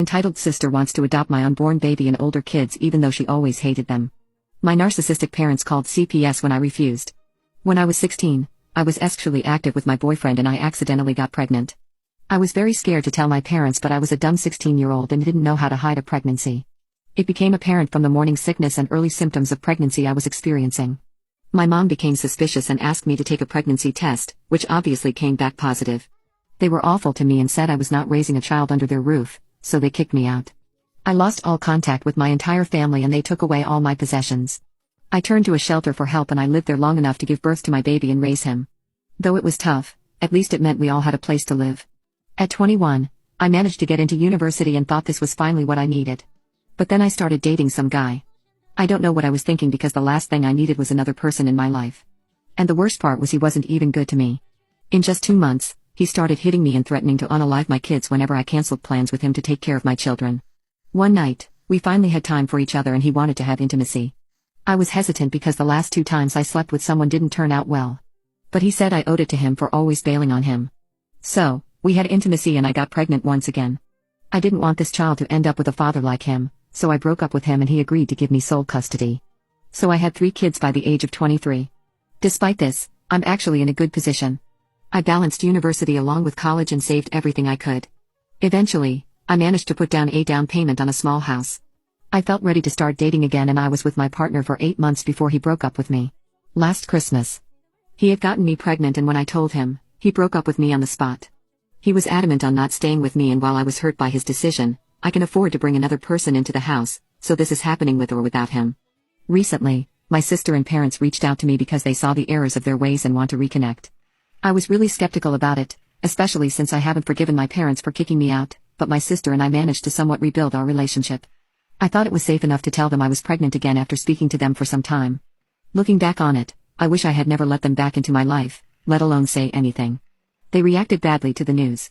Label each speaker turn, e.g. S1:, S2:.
S1: Entitled sister wants to adopt my unborn baby and older kids even though she always hated them. My narcissistic parents called CPS when I refused. When I was 16, I was sexually active with my boyfriend and I accidentally got pregnant. I was very scared to tell my parents, but I was a dumb 16-year-old and didn't know how to hide a pregnancy. It became apparent from the morning sickness and early symptoms of pregnancy I was experiencing. My mom became suspicious and asked me to take a pregnancy test, which obviously came back positive. They were awful to me and said I was not raising a child under their roof, so they kicked me out. I lost all contact with my entire family and they took away all my possessions. I turned to a shelter for help and I lived there long enough to give birth to my baby and raise him. Though it was tough, at least it meant we all had a place to live. At 21, I managed to get into university and thought this was finally what I needed. But then I started dating some guy. I don't know what I was thinking because the last thing I needed was another person in my life. And the worst part was he wasn't even good to me. In just 2 months, he started hitting me and threatening to unalive my kids whenever I canceled plans with him to take care of my children. One night, we finally had time for each other and he wanted to have intimacy. I was hesitant because the last 2 times I slept with someone didn't turn out well. But he said I owed it to him for always bailing on him. So, we had intimacy and I got pregnant once again. I didn't want this child to end up with a father like him, so I broke up with him and he agreed to give me sole custody. So I had 3 kids by the age of 23. Despite this, I'm actually in a good position. I balanced university along with college and saved everything I could. Eventually, I managed to put down a down payment on a small house. I felt ready to start dating again and I was with my partner for 8 months before he broke up with me. Last Christmas. He had gotten me pregnant and when I told him, he broke up with me on the spot. He was adamant on not staying with me and while I was hurt by his decision, I can afford to bring another person into the house, so this is happening with or without him. Recently, my sister and parents reached out to me because they saw the errors of their ways and want to reconnect. I was really skeptical about it, especially since I haven't forgiven my parents for kicking me out, but my sister and I managed to somewhat rebuild our relationship. I thought it was safe enough to tell them I was pregnant again after speaking to them for some time. Looking back on it, I wish I had never let them back into my life, let alone say anything. They reacted badly to the news.